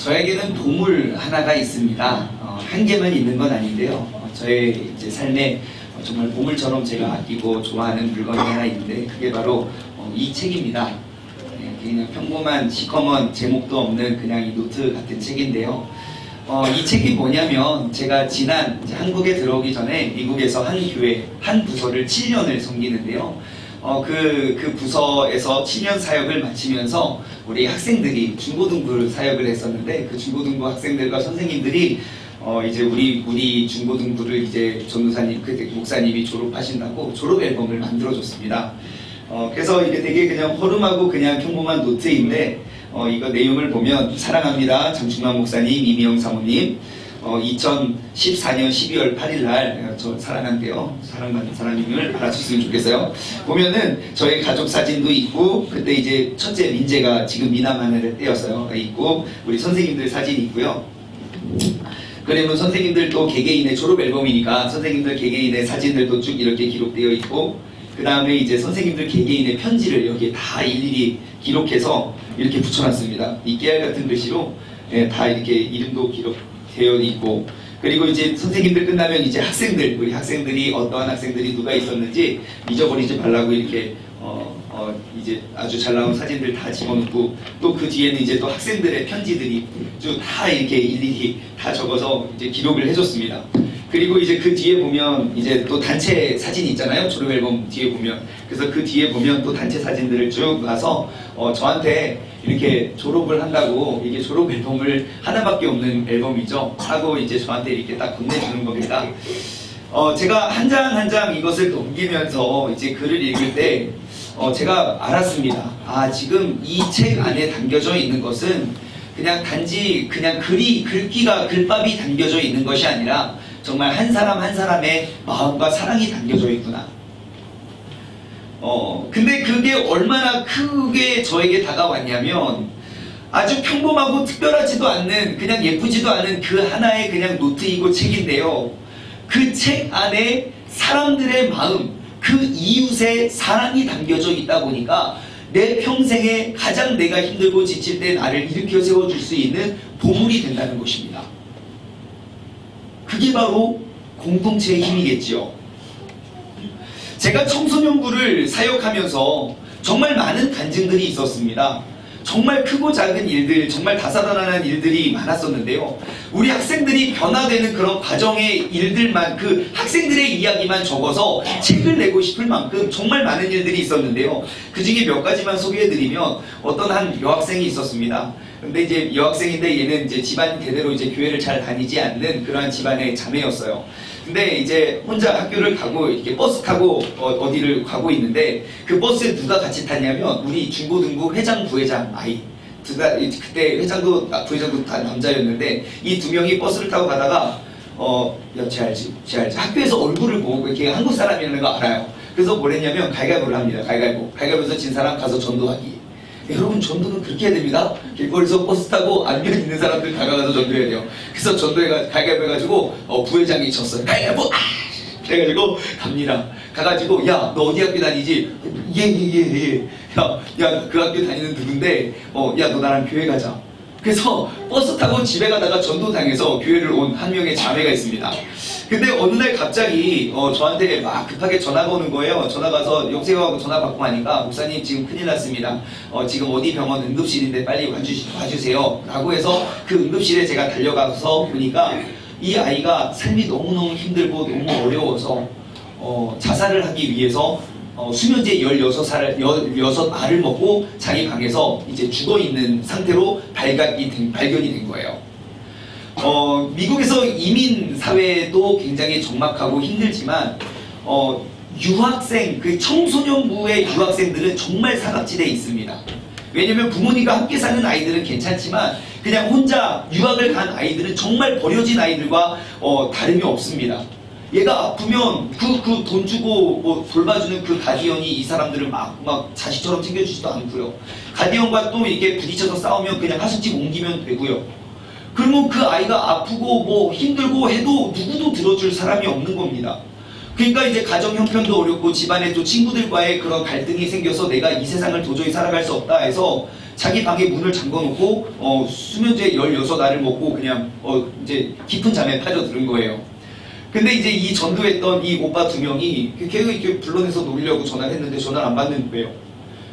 저에게는 보물 하나가 있습니다. 한 개만 있는 건 아닌데요. 저의 이제 삶에 정말 보물처럼 제가 아끼고 좋아하는 물건이 하나 있는데 그게 바로 이 책입니다. 그냥 평범한 시커먼 제목도 없는 그냥 이 노트 같은 책인데요. 이 책이 뭐냐면 제가 지난 한국에 들어오기 전에 미국에서 한 교회 한 부서를 7년을 섬기는데요. 그 부서에서 7년 사역을 마치면서 우리 학생들이 중고등부 사역을 했었는데 그 중고등부 학생들과 선생님들이 이제 우리 중고등부를 이제 전도사님, 그때 목사님이 졸업하신다고 졸업 앨범을 만들어줬습니다. 그래서 이게 되게 그냥 허름하고 그냥 평범한 노트인데 이거 내용을 보면 사랑합니다. 장충만 목사님, 이미영 사모님 2014년 12월 8일 날 저 사랑한대요. 사랑받는 사람임을 알아주셨으면 좋겠어요. 보면은 저희 가족 사진도 있고 그때 이제 첫째 민재가 지금 미남하늘을 떼었어요. 있고 우리 선생님들 사진이 있고요. 그러면 선생님들 또 개개인의 졸업 앨범이니까 선생님들 개개인의 사진들도 쭉 이렇게 기록되어 있고 그 다음에 이제 선생님들 개개인의 편지를 여기에 다 일일이 기록해서 이렇게 붙여놨습니다. 이 깨알 같은 글씨로 다 이렇게 이름도 기록되어 있고 그리고 이제 선생님들 끝나면 이제 학생들, 우리 학생들이 어떠한 학생들이 누가 있었는지 잊어버리지 말라고 이렇게 이제 아주 잘 나온 사진들 다 집어넣고 또 그 뒤에는 이제 또 학생들의 편지들이 쭉 다 이렇게 일일이 다 적어서 이제 기록을 해줬습니다. 그리고 이제 그 뒤에 보면 이제 또 단체 사진 있잖아요. 졸업 앨범 뒤에 보면. 그래서 그 뒤에 보면 또 단체 사진들을 쭉 놔서 저한테 이렇게 졸업을 한다고 이게 졸업 앨범을 하나밖에 없는 앨범이죠. 하고 이제 저한테 이렇게 딱 건네주는 겁니다. 제가 한 장 한 장 이것을 넘기면서 이제 글을 읽을 때 제가 알았습니다. 아, 지금 이 책 안에 담겨져 있는 것은 그냥 단지 그냥 글밥이 담겨져 있는 것이 아니라 정말 한 사람 한 사람의 마음과 사랑이 담겨져 있구나. 근데 그게 얼마나 크게 저에게 다가왔냐면 아주 평범하고 특별하지도 않는 그냥 예쁘지도 않은 그 하나의 그냥 노트이고 책인데요. 그 책 안에 사람들의 마음, 그 이웃의 사랑이 담겨져 있다 보니까 내 평생에 가장 내가 힘들고 지칠 때 나를 일으켜 세워줄 수 있는 보물이 된다는 것입니다. 그게 바로 공동체의 힘이겠지요. 제가 청소년부를 사역하면서 정말 많은 간증들이 있었습니다. 정말 크고 작은 일들, 정말 다사다난한 일들이 많았었는데요. 우리 학생들이 변화되는 그런 과정의 일들만, 그 학생들의 이야기만 적어서 책을 내고 싶을 만큼 정말 많은 일들이 있었는데요. 그 중에 몇 가지만 소개해드리면 어떤 한 여학생이 있었습니다. 근데 이제 여학생인데 얘는 이제 집안 대대로 이제 교회를 잘 다니지 않는 그러한 집안의 자매였어요. 근데 이제 혼자 학교를 가고 이렇게 버스 타고 어디를 가고 있는데 그 버스에 누가 같이 탔냐면 우리 중고등부 회장 부회장 아이 그때 회장도 부회장도 다 남자였는데 이 두 명이 버스를 타고 가다가 야, 쟤 알지 학교에서 얼굴을 보고 이렇게 한국 사람이라는 거 알아요. 그래서 뭘 했냐면 가위바위보를 합니다. 가위바위보에서 진 사람 가서 전도하기. 여러분 전도는 그렇게 해야 됩니다. 길거리에서 버스 타고 안면 있는 사람들 다가가서 전도해야 돼요. 그래서 가위바위보 해가지고 부회장이 졌어요. 가위바위보 그래가지고 갑니다. 가가지고 야 너 어디 학교 다니지? 예. 야 그 학교 다니는 누군데 야 너 나랑 교회 가자. 그래서 버스 타고 집에 가다가 전도당해서 교회를 온 한 명의 자매가 있습니다. 근데 어느 날 갑자기 저한테 막 급하게 전화가 오는 거예요. 전화 가서 여보세요 하고 전화 받고 하니까 목사님 지금 큰일 났습니다. 지금 어디 병원 응급실인데 빨리 와주세요 라고 해서 그 응급실에 제가 달려가서 보니까 이 아이가 삶이 너무너무 힘들고 너무 어려워서 자살을 하기 위해서 수면제 16알을 먹고 자기 방에서 이제 죽어있는 상태로 발견이 된 거예요. 미국에서 이민 사회도 굉장히 적막하고 힘들지만 유학생, 그 청소년부의 유학생들은 정말 사각지대에 있습니다. 왜냐면 부모님과 함께 사는 아이들은 괜찮지만 그냥 혼자 유학을 간 아이들은 정말 버려진 아이들과 다름이 없습니다. 얘가 아프면 그 돈 주고 뭐 돌봐주는 그 가디언이 이 사람들을 막 자식처럼 챙겨주지도 않고요. 가디언과 또 이렇게 부딪혀서 싸우면 그냥 하숙집 옮기면 되고요. 그러면 그 아이가 아프고 뭐 힘들고 해도 누구도 들어줄 사람이 없는 겁니다. 그러니까 이제 가정 형편도 어렵고 집안에 또 친구들과의 그런 갈등이 생겨서 내가 이 세상을 도저히 살아갈 수 없다 해서 자기 방에 문을 잠궈놓고 수면제 16알을 먹고 그냥 이제 깊은 잠에 빠져드는 거예요. 근데 이제 이 전도했던 이 오빠 2명이 걔가 이렇게 불러내서 놀려고 전화를 했는데 전화를 안 받는 거예요.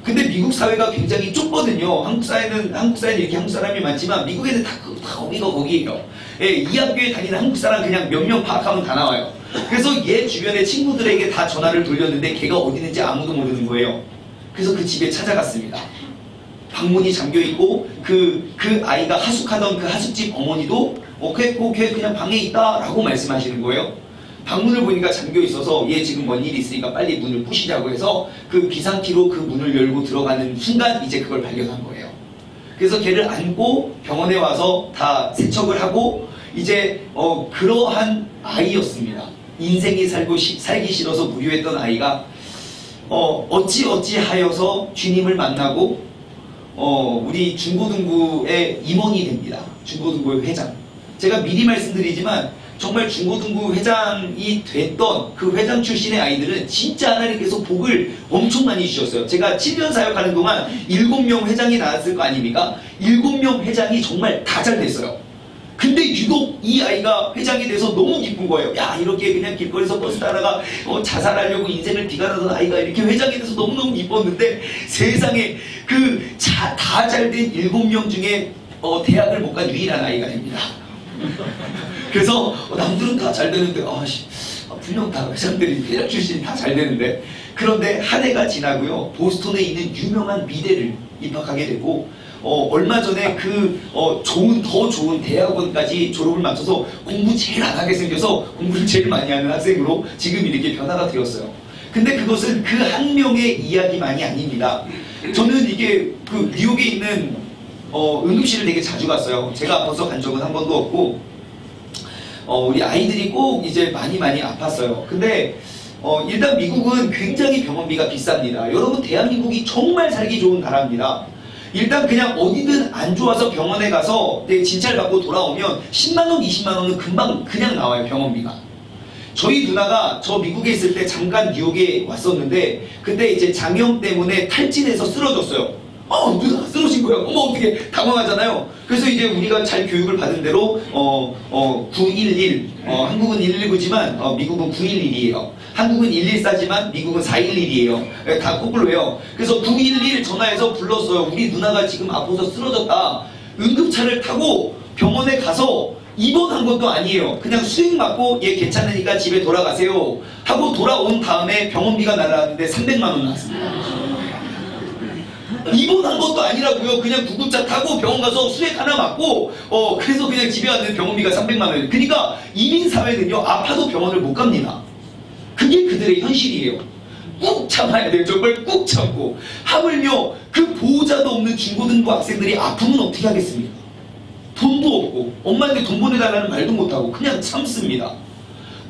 근데 미국 사회가 굉장히 좁거든요. 한국 사회는 이렇게 한국 사람이 많지만 미국에는 다 거기가 거기예요. 예, 이 학교에 다니는 한국 사람 그냥 몇 명 파악하면 다 나와요. 그래서 얘 주변의 친구들에게 다 전화를 돌렸는데 걔가 어디 있는지 아무도 모르는 거예요. 그래서 그 집에 찾아갔습니다. 방문이 잠겨있고 그 아이가 하숙하던 그 하숙집 어머니도 걔 그냥 방에 있다 라고 말씀하시는 거예요. 방문을 보니까 잠겨있어서 얘 지금 뭔 일이 있으니까 빨리 문을 부시자고 해서 그 비상키로 그 문을 열고 들어가는 순간 이제 그걸 발견한 거예요. 그래서 걔를 안고 병원에 와서 다 세척을 하고 이제 그러한 아이였습니다. 인생이 살기 싫어서 무료했던 아이가 어찌하여서 주님을 만나고 우리 중고등부의 임원이 됩니다. 중고등부의 회장. 제가 미리 말씀드리지만 정말 중고등부 회장이 됐던 그 회장 출신의 아이들은 진짜 하나님께서 복을 엄청 많이 주셨어요. 제가 7년 사역하는 동안 7명 회장이 나왔을 거 아닙니까? 7명 회장이 정말 다 잘 됐어요. 근데 유독 이 아이가 회장이 돼서 너무 기쁜 거예요. 야, 이렇게 그냥 길거리에서 버스 타다가 자살하려고 인생을 비관하던 아이가 이렇게 회장이 돼서 너무너무 기뻤는데 세상에 그 다 잘 된 7명 중에 대학을 못 간 유일한 아이가 됩니다. 그래서 남들은 다 잘 되는데 분명 다 회장들이 회장 출신이 다 잘 되는데 그런데 한 해가 지나고요. 보스턴에 있는 유명한 미대를 입학하게 되고 얼마 전에 더 좋은 대학원까지 졸업을 마쳐서 공부 제일 안 하게 생겨서 공부를 제일 많이 하는 학생으로 지금 이렇게 변화가 되었어요. 근데 그것은 그 한 명의 이야기만이 아닙니다. 저는 이게 그 뉴욕에 있는 응급실을 되게 자주 갔어요. 제가 아파서 간 적은 한 번도 없고 우리 아이들이 꼭 이제 많이 아팠어요. 근데 일단 미국은 굉장히 병원비가 비쌉니다. 여러분 대한민국이 정말 살기 좋은 나라입니다. 일단 그냥 어디든 안 좋아서 병원에 가서 진찰 받고 돌아오면 10만원, 20만원은 금방 그냥 나와요. 병원비가. 저희 누나가 저 미국에 있을 때 잠깐 뉴욕에 왔었는데 그때 이제 장염 때문에 탈진해서 쓰러졌어요. 누나가 쓰러진 거야. 어떻게 당황하잖아요. 그래서 이제 우리가 잘 교육을 받은 대로 911 한국은 119지만 미국은 911이에요. 한국은 114지만 미국은 411이에요. 다 거꾸로 해요. 그래서 911 전화해서 불렀어요. 우리 누나가 지금 아파서 쓰러졌다. 응급차를 타고 병원에 가서 입원한 것도 아니에요. 그냥 수액 맞고 얘 괜찮으니까 집에 돌아가세요 하고 돌아온 다음에 병원비가 날아왔는데 300만 원 나왔습니다. 입원한 것도 아니라고요. 그냥 구급차 타고 병원 가서 수액 하나 맞고 그래서 그냥 집에 왔는데 병원비가 300만 원. 그러니까 이민 사회는요 아파도 병원을 못 갑니다. 그게 그들의 현실이에요. 꾹 참아야 돼요. 정말 꾹 참고. 하물며 그 보호자도 없는 중고등부 학생들이 아프면 어떻게 하겠습니까? 돈도 없고 엄마한테 돈 보내달라는 말도 못하고 그냥 참습니다.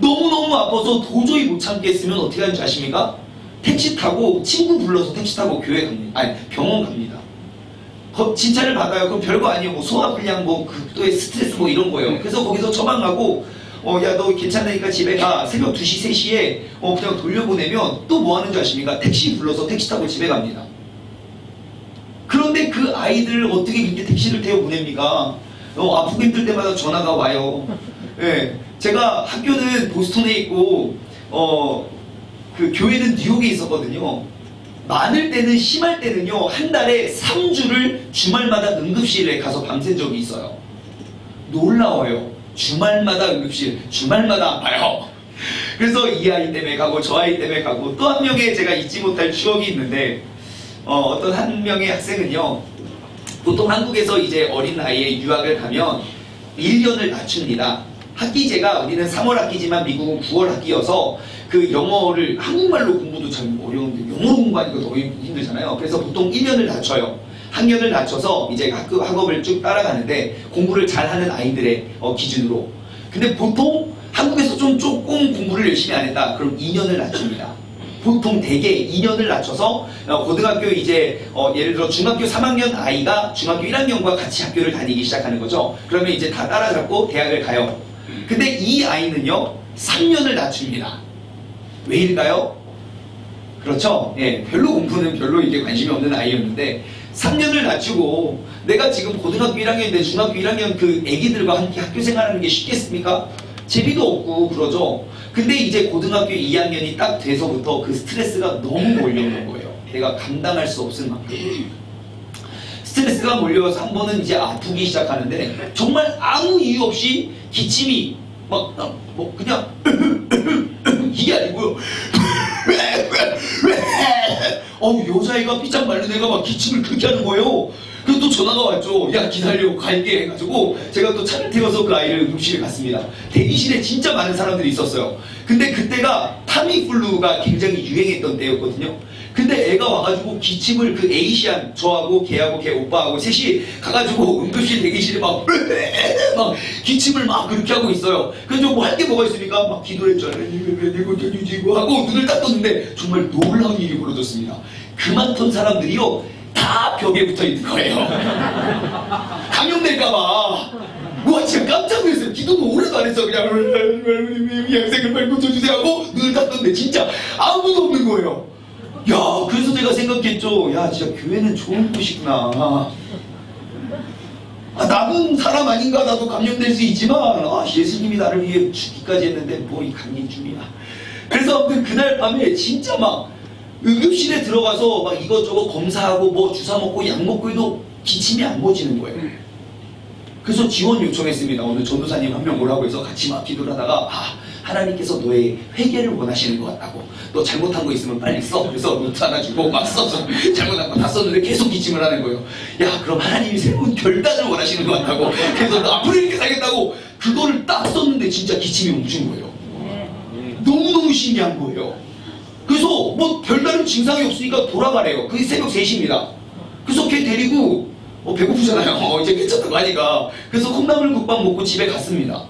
너무너무 아파서 도저히 못 참겠으면 어떻게 하는지 아십니까? 택시 타고 친구 불러서 택시 타고 교회 갑니다. 아니 병원 갑니다. 진찰을 받아요. 그럼 별거 아니에요. 소화불량 극도의 스트레스 이런 거예요. 그래서 거기서 처방하고 야 너 괜찮으니까 집에 가. 새벽 2시 3시에 그냥 돌려보내면 또 뭐 하는 줄 아십니까? 택시 불러서 택시 타고 집에 갑니다. 그런데 그 아이들 어떻게 그렇게 택시를 태워 보냅니까? 아프고 힘들 때마다 전화가 와요. 예, 제가 학교는 보스턴에 있고 그 교회는 뉴욕에 있었거든요. 많을 때는 심할 때는요 한 달에 3주를 주말마다 응급실에 가서 밤샌 적이 있어요. 놀라워요. 주말마다 응급실, 주말마다 아파요. 그래서 이 아이 때문에 가고 저 아이 때문에 가고 또 한 명의 제가 잊지 못할 추억이 있는데 어떤 한 명의 학생은요 보통 한국에서 이제 어린 나이에 유학을 가면 1년을 낮춥니다. 학기제가 우리는 3월 학기지만 미국은 9월 학기여서 그 영어를 한국말로 공부도 참 어려운데 영어로 공부하니까 너무 힘들잖아요. 그래서 보통 1년을 낮춰요. 학년을 낮춰서 이제 학업을 쭉 따라가는데 공부를 잘하는 아이들의 기준으로. 근데 보통 한국에서 조금 공부를 열심히 안 했다. 그럼 2년을 낮춥니다. 보통 대개 2년을 낮춰서 고등학교 이제 예를 들어 중학교 3학년 아이가 중학교 1학년과 같이 학교를 다니기 시작하는 거죠. 그러면 이제 다 따라잡고 대학을 가요. 근데 이 아이는요 3년을 낮춥니다. 왜일까요? 그렇죠. 예, 별로 공부는 별로 이게 관심이 없는 아이였는데 3년을 낮추고 내가 지금 고등학교 1학년인데 중학교 1학년 그 애기들과 함께 학교 생활하는 게 쉽겠습니까? 재미도 없고 그러죠. 근데 이제 고등학교 2학년이 딱 돼서부터 그 스트레스가 너무 몰려오는 거예요. 내가 감당할 수 없을 만큼. 스트레스가 몰려와서 한 번은 이제 아프기 시작하는데 정말 아무 이유 없이 기침이 막 뭐 그냥 이게 아니고요. 여자애가 삐짝 마른 애가 막 기침을 그렇게 하는 거예요. 그래서 또 전화가 왔죠. 야 기다려 갈게 해가지고 제가 또 차를 태워서 그 아이를 응급실에 갔습니다. 대기실에 진짜 많은 사람들이 있었어요. 근데 그때가 타미플루가 굉장히 유행했던 때였거든요. 근데 애가 와가지고 기침을 그 에이시안 저하고 걔하고 걔 오빠하고 셋이 가가지고 응급실 대기실에 막 기침을 막 그렇게 하고 있어요. 그래서 뭐 할 게 뭐가 있습니까? 막 기도를 했잖아요. 내고 주지고 하고 눈을 딱 떴는데 정말 놀라운 일이 벌어졌습니다. 그만큼 사람들이요 다 벽에 붙어 있는 거예요. 감염될까봐. 와 진짜 깜짝 놀랐어요. 기도도 오래도 안 했어. 그냥 양생을 말 고쳐주세요 하고 눈을 딱 떴는데 진짜 아무도 없는 거예요. 야 그래서 제가 생각했죠. 야 진짜 교회는 좋은 곳이구나. 나는 사람 아닌가. 나도 감염될 수 있지만 예수님이 나를 위해 죽기까지 했는데 뭐 이 감염중이야. 그래서 아무튼 그날 밤에 진짜 막 응급실에 들어가서 막 이것저것 검사하고 뭐 주사 먹고 약 먹고 해도 기침이 안 멎지는 거예요. 그래서 지원 요청했습니다. 오늘 전도사님 한 명 오라고 해서 같이 막 기도를 하다가 하나님께서 너의 회개를 원하시는 것 같다고. 너 잘못한 거 있으면 빨리 써. 그래서 노트 하나 주고 막 써서 잘못한 거 다 썼는데 계속 기침을 하는 거예요. 야 그럼 하나님이 새로운 결단을 원하시는 것 같다고. 그래서 너 앞으로 이렇게 살겠다고 그거를 딱 썼는데 진짜 기침이 멈춘 거예요. 너무너무 신기한 거예요. 그래서 뭐 별다른 증상이 없으니까 돌아가래요. 그게 새벽 3시입니다. 그래서 걔 데리고 배고프잖아요. 이제 괜찮다고 하니까. 그래서 콩나물국밥 먹고 집에 갔습니다.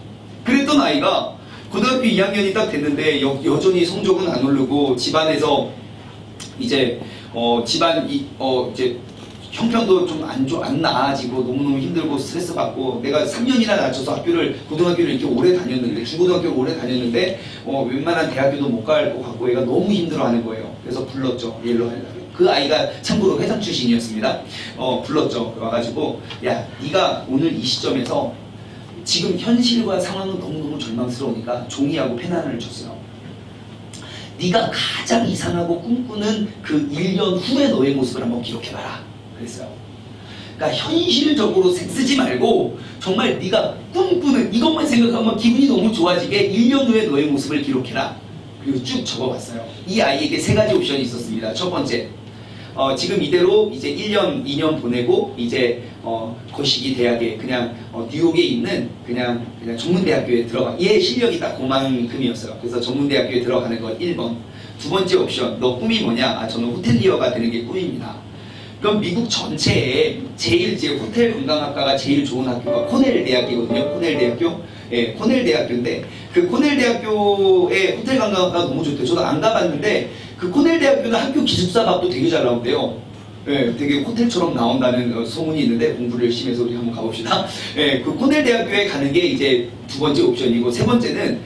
그랬던 아이가 고등학교 2학년이 딱 됐는데 여전히 성적은 안 오르고 집안에서 이제 이제 형편도 좀 안 나아지고 너무너무 힘들고 스트레스 받고 내가 3년이나 낮춰서 고등학교를 이렇게 오래 다녔는데 중고등학교를 오래 다녔는데 웬만한 대학교도 못 갈 것 같고 애가 너무 힘들어하는 거예요. 그래서 불렀죠. 옐로 하려고. 그 아이가 참고로 회장 출신이었습니다. 불렀죠. 와가지고 야 네가 오늘 이 시점에서 지금 현실과 상황은 너무너무 절망스러우니까 종이하고 펜 하나를 줬어요. 네가 가장 이상하고 꿈꾸는 그 1년 후의 너의 모습을 한번 기록해봐라. 그랬어요. 그러니까 현실적으로 쓰지 말고 정말 네가 꿈꾸는 이것만 생각하면 기분이 너무 좋아지게 1년 후의 너의 모습을 기록해라. 그리고 쭉 적어봤어요. 이 아이에게 3가지 옵션이 있었습니다. 첫 번째, 지금 이대로 이제 1년, 2년 보내고 이제 거시기 대학에 그냥 뉴욕에 있는 그냥 전문대학교에 들어가. 얘 실력이 딱 그만큼이었어요. 그래서 전문대학교에 들어가는 거 1번. 두 번째 옵션, 너 꿈이 뭐냐? 저는 호텔리어가 되는 게 꿈입니다. 그럼 미국 전체에 제일 이제 호텔 관광학과가 제일 좋은 학교가 코넬 대학이거든요. 코넬 대학교. 예, 코넬 대학교인데 그 코넬 대학교의 호텔 관광학과가 너무 좋대요. 저도 안 가봤는데 그 코넬 대학교는 학교 기숙사 밥도 되게 잘 나온대요. 예, 되게 호텔처럼 나온다는 소문이 있는데 공부를 열심히 해서 우리 한번 가봅시다. 예, 그 코넬 대학교에 가는 게 이제 두 번째 옵션이고 세 번째는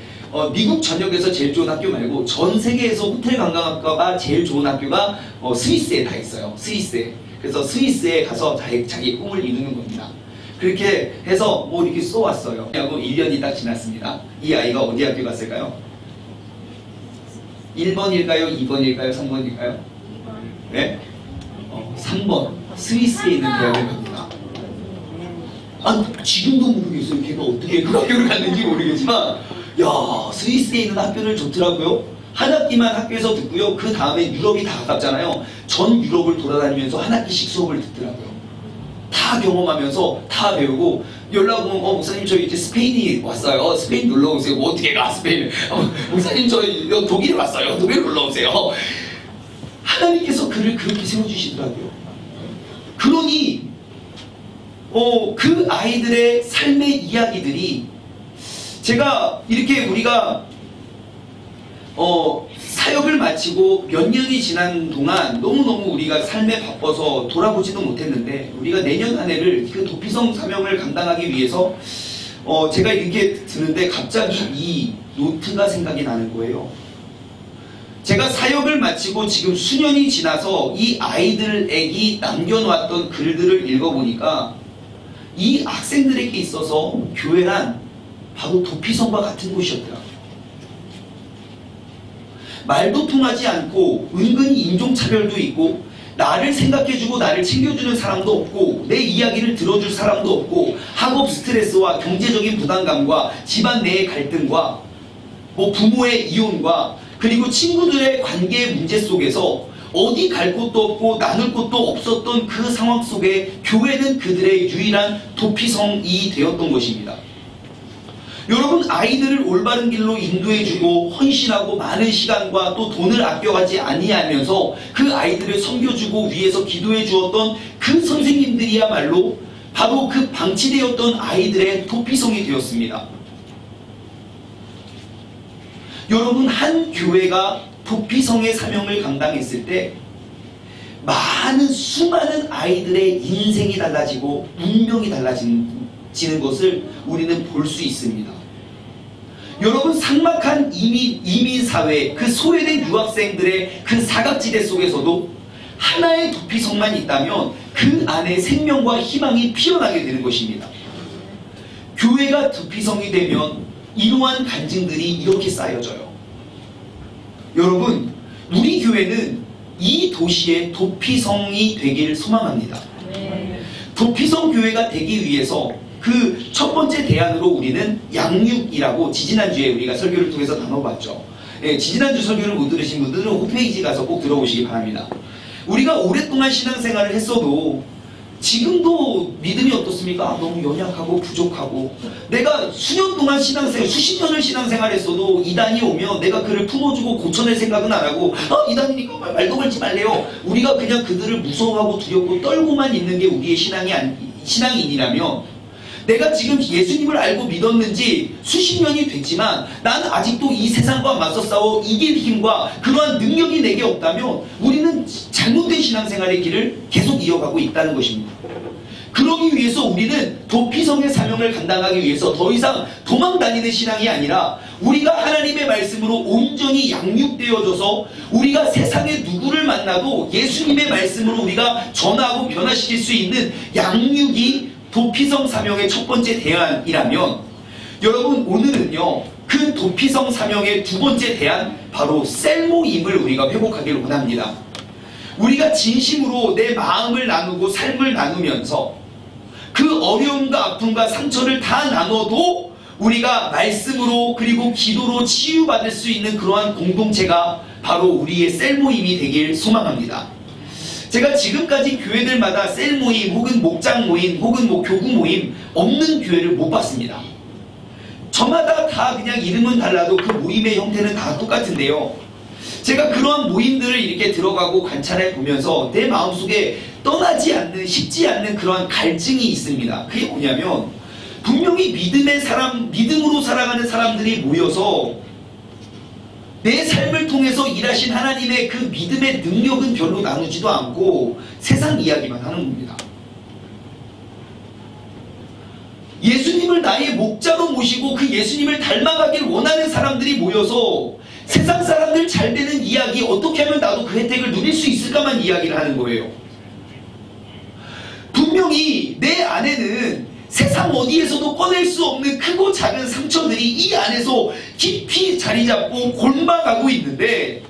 미국 전역에서 제일 좋은 학교 말고 전 세계에서 호텔 관광학과가 제일 좋은 학교가 스위스에 다 있어요. 스위스에. 그래서 스위스에 가서 자기 꿈을 이루는 겁니다. 그렇게 해서 뭐 이렇게 써왔어요. 하고 1년이 딱 지났습니다. 이 아이가 어디 학교 갔을까요? 1번일까요? 2번일까요? 3번일까요? 2번. 네? 3번. 스위스에 있는 대학을 갑니다. 지금도 모르겠어요. 걔가 어떻게 그 학교를 갔는지 모르겠지만 야 스위스에 있는 학교를 좋더라고요. 한 학기만 학교에서 듣고요. 그 다음에 유럽이 다 가깝잖아요. 전 유럽을 돌아다니면서 한 학기씩 수업을 듣더라고요. 다 경험하면서 다 배우고 연락 오면 목사님 저희 이제 스페인이 왔어요. 스페인 놀러 오세요. 뭐 어떻게 가 스페인? 목사님 저희 독일 왔어요. 독일 놀러 오세요. 하나님께서 그를 그렇게 세워주시더라고요. 그러니 그 아이들의 삶의 이야기들이 제가 이렇게 우리가 사역을 마치고 몇 년이 지난 동안 너무너무 우리가 삶에 바빠서 돌아보지도 못했는데 우리가 내년 한 해를 그 도피성 사명을 감당하기 위해서 제가 이렇게 드는데 갑자기 이 노트가 생각이 나는 거예요. 제가 사역을 마치고 지금 수년이 지나서 이 아이들에게 남겨놓았던 글들을 읽어보니까 이 학생들에게 있어서 교회란 바로 도피성과 같은 곳이었더라고요. 말도 통하지 않고 은근히 인종차별도 있고 나를 생각해주고 나를 챙겨주는 사람도 없고 내 이야기를 들어줄 사람도 없고 학업 스트레스와 경제적인 부담감과 집안 내의 갈등과 부모의 이혼과 그리고 친구들의 관계의 문제 속에서 어디 갈 곳도 없고 나눌 곳도 없었던 그 상황 속에 교회는 그들의 유일한 도피성이 되었던 것입니다. 여러분, 아이들을 올바른 길로 인도해주고 헌신하고 많은 시간과 또 돈을 아껴가지 아니하면서 그 아이들을 섬겨주고 위해서 기도해 주었던 그 선생님들이야말로 바로 그 방치되었던 아이들의 도피성이 되었습니다. 여러분, 한 교회가 도피성의 사명을 감당했을 때 많은 수많은 아이들의 인생이 달라지고 운명이 달라지는 것을 우리는 볼 수 있습니다. 여러분, 삭막한 이민 사회, 그 소외된 유학생들의 그 사각지대 속에서도 하나의 도피성만 있다면 그 안에 생명과 희망이 피어나게 되는 것입니다. 교회가 도피성이 되면 이러한 간증들이 이렇게 쌓여져요. 여러분, 우리 교회는 이 도시의 도피성이 되기를 소망합니다. 도피성 교회가 되기 위해서 그 첫 번째 대안으로 우리는 양육이라고 지지난주에 우리가 설교를 통해서 나눠봤죠. 지지난주 설교를 못 들으신 분들은 홈페이지 가서 꼭 들어오시기 바랍니다. 우리가 오랫동안 신앙생활을 했어도 지금도 믿음이 어떻습니까? 너무 연약하고 부족하고, 내가 수년 동안 수십 년을 신앙생활했어도 이단이 오면 내가 그를 품어주고 고쳐낼 생각은 안 하고, 이단이니까 말도 걸지 말래요. 우리가 그냥 그들을 무서워하고 두렵고 떨고만 있는 게 우리의 신앙인이라면, 내가 지금 예수님을 알고 믿었는지 수십 년이 됐지만 나는 아직도 이 세상과 맞서 싸워 이길 힘과 그러한 능력이 내게 없다면 우리는 잘못된 신앙생활의 길을 계속 이어가고 있다는 것입니다. 그러기 위해서 우리는 도피성의 사명을 감당하기 위해서 더 이상 도망다니는 신앙이 아니라 우리가 하나님의 말씀으로 온전히 양육되어져서 우리가 세상에 누구를 만나도 예수님의 말씀으로 우리가 전하고 변화시킬 수 있는 양육이 도피성 사명의 첫 번째 대안이라면, 여러분, 오늘은요 그 도피성 사명의 두 번째 대안, 바로 셀 모임을 우리가 회복하기를 원합니다. 우리가 진심으로 내 마음을 나누고 삶을 나누면서 그 어려움과 아픔과 상처를 다 나눠도 우리가 말씀으로 그리고 기도로 치유받을 수 있는 그러한 공동체가 바로 우리의 셀 모임이 되길 소망합니다. 제가 지금까지 교회들마다 셀 모임 혹은 목장 모임 혹은 교구 모임 없는 교회를 못 봤습니다. 저마다 다 그냥 이름은 달라도 그 모임의 형태는 다 똑같은데요, 제가 그러한 모임들을 이렇게 들어가고 관찰해 보면서 내 마음속에 떠나지 않는, 식지 않는 그러한 갈증이 있습니다. 그게 뭐냐면, 분명히 믿음으로 살아가는 사람들이 모여서 내 삶을 통해서 일하신 하나님의 그 믿음의 능력은 별로 나누지도 않고 세상 이야기만 하는 겁니다. 예수님을 나의 목자로 모시고 그 예수님을 닮아가길 원하는 사람들이 모여서 세상 사람들 잘 되는 이야기, 어떻게 하면 나도 그 혜택을 누릴 수 있을까만 이야기를 하는 거예요. 분명히 내 안에는 세상 어디에서도 꺼낼 수 없는 크고 작은 상처들이 이 안에서 깊이 자리 잡고 골마가고 있는데,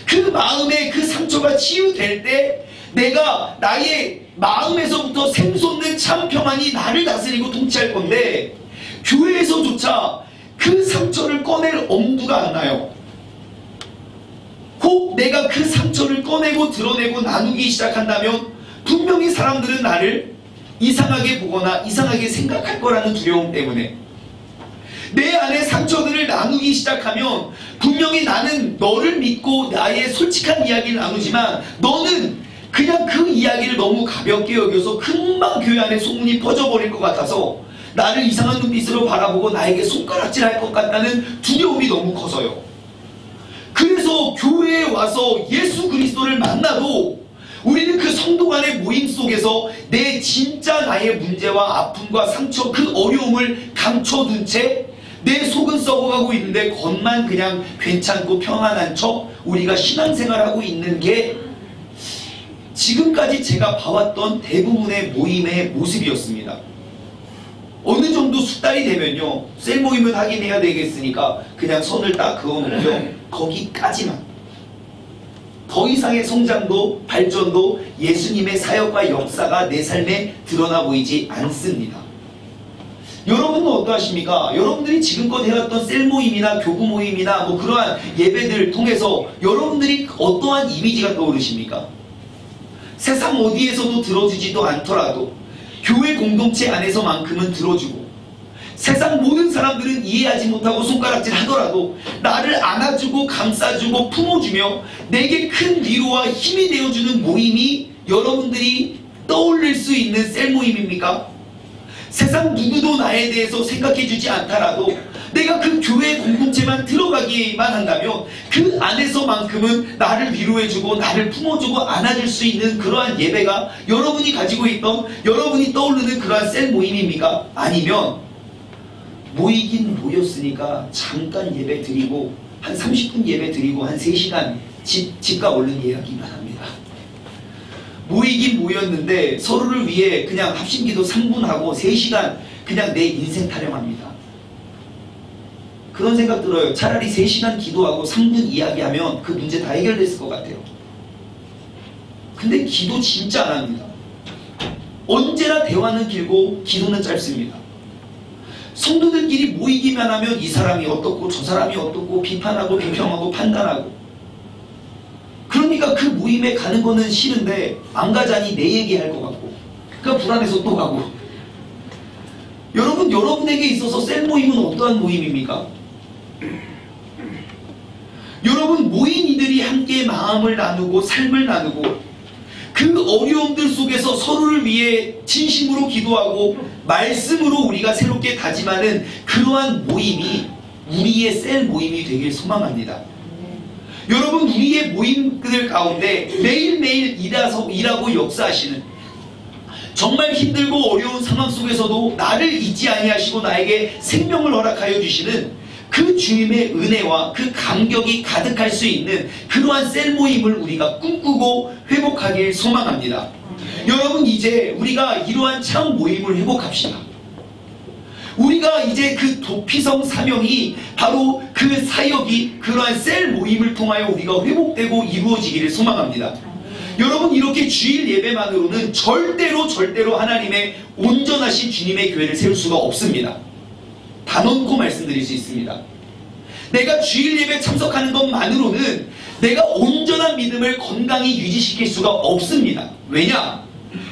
그 마음의 그 상처가 치유될 때 내가 나의 마음에서부터 샘솟는 참 평안이 나를 다스리고 통치할 건데, 교회에서조차 그 상처를 꺼낼 엄두가 안 나요. 꼭 내가 그 상처를 꺼내고 드러내고 나누기 시작한다면 분명히 사람들은 나를 이상하게 보거나 이상하게 생각할 거라는 두려움 때문에, 내 안에 상처들을 나누기 시작하면 분명히 나는 너를 믿고 나의 솔직한 이야기를 나누지만 너는 그냥 그 이야기를 너무 가볍게 여겨서 금방 교회 안에 소문이 퍼져버릴 것 같아서 나를 이상한 눈빛으로 바라보고 나에게 손가락질할 것 같다는 두려움이 너무 커서요. 그래서 교회에 와서 예수 그리스도를 만나도 우리는 그 성도 간의 모임 속에서 내 진짜 나의 문제와 아픔과 상처, 그 어려움을 감춰둔 채 내 속은 썩어가고 있는데 겉만 그냥 괜찮고 평안한 척 우리가 신앙생활하고 있는 게 지금까지 제가 봐왔던 대부분의 모임의 모습이었습니다. 어느 정도 숙달이 되면요, 셀 모임은 하긴 해야 되겠으니까 그냥 선을 딱 그어놓고요, 거기까지만. 더 이상의 성장도 발전도 예수님의 사역과 역사가 내 삶에 드러나 보이지 않습니다. 여러분은 어떠하십니까? 여러분들이 지금껏 해왔던 셀 모임이나 교구 모임이나 뭐 그러한 예배들을 통해서 여러분들이 어떠한 이미지가 떠오르십니까? 세상 어디에서도 들어주지도 않더라도 교회 공동체 안에서만큼은 들어주고, 세상 모든 사람들은 이해하지 못하고 손가락질 하더라도 나를 안아주고 감싸주고 품어주며 내게 큰 위로와 힘이 되어주는 모임이 여러분들이 떠올릴 수 있는 셀 모임입니까? 세상 누구도 나에 대해서 생각해주지 않더라도 내가 그 교회 공동체만 들어가기만 한다면 그 안에서만큼은 나를 위로해주고 나를 품어주고 안아줄 수 있는 그러한 예배가 여러분이 가지고 있던, 여러분이 떠오르는 그러한 셀 모임입니까? 아니면 모이긴 모였으니까 잠깐 예배 드리고 한 30분 예배 드리고 한 3시간 집값 오른 이야기만 합니다. 모이긴 모였는데 서로를 위해 그냥 합심기도 3분 하고 3시간 그냥 내 인생 타령합니다. 그런 생각 들어요. 차라리 3시간 기도하고 3분 이야기하면 그 문제 다 해결됐을 것 같아요. 근데 기도 진짜 안 합니다. 언제나 대화는 길고 기도는 짧습니다. 성도들끼리 모이기만 하면 이 사람이 어떻고 저 사람이 어떻고 비판하고 비평하고 판단하고, 그러니까 그 모임에 가는 거는 싫은데 안 가자니 내 얘기할 것 같고, 그러니까 불안해서 또 가고. 여러분, 여러분에게 있어서 셀 모임은 어떠한 모임입니까? 여러분, 모인 이들이 함께 마음을 나누고 삶을 나누고 그 어려움들 속에서 서로를 위해 진심으로 기도하고 말씀으로 우리가 새롭게 다짐하는 그러한 모임이 우리의 셀 모임이 되길 소망합니다. 여러분, 우리의 모임들 가운데 매일매일 일하고 역사하시는, 정말 힘들고 어려운 상황 속에서도 나를 잊지 아니하시고 나에게 생명을 허락하여 주시는 그 주님의 은혜와 그 감격이 가득할 수 있는 그러한 셀 모임을 우리가 꿈꾸고 회복하길 소망합니다. 여러분, 이제 우리가 이러한 참 모임을 회복합시다. 우리가 이제 그 도피성 사명이 바로 그 사역이 그러한 셀 모임을 통하여 우리가 회복되고 이루어지기를 소망합니다. 여러분, 이렇게 주일 예배만으로는 절대로 하나님의 온전하신 주님의 교회를 세울 수가 없습니다. 단언코 말씀드릴 수 있습니다. 내가 주일 예배 참석하는 것만으로는 내가 온전한 믿음을 건강히 유지시킬 수가 없습니다. 왜냐?